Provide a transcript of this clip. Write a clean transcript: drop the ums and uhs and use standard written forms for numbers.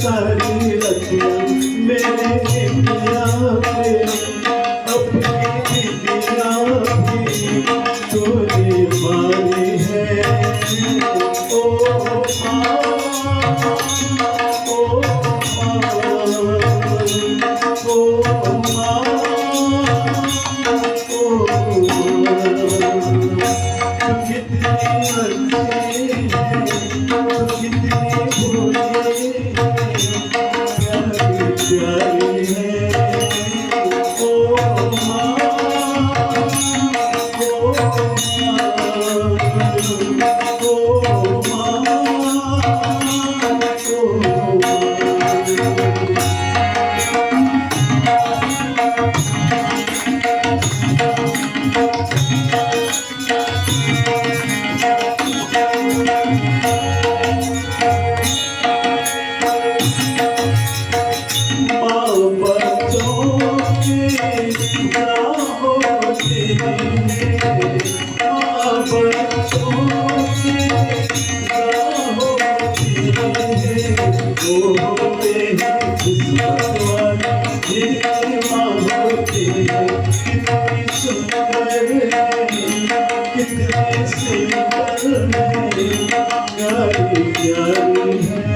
सारी रखिया मेरे इंडिया पे अपनी इंडिया भी तूने मारी है। ओ माँ, ओ माँ, ओ माँ, कितनी अच्छी है, कितनी भोली प्यारी है। ओ माँ, ओ कितनी सुंदर है, प्यारी प्यारी है।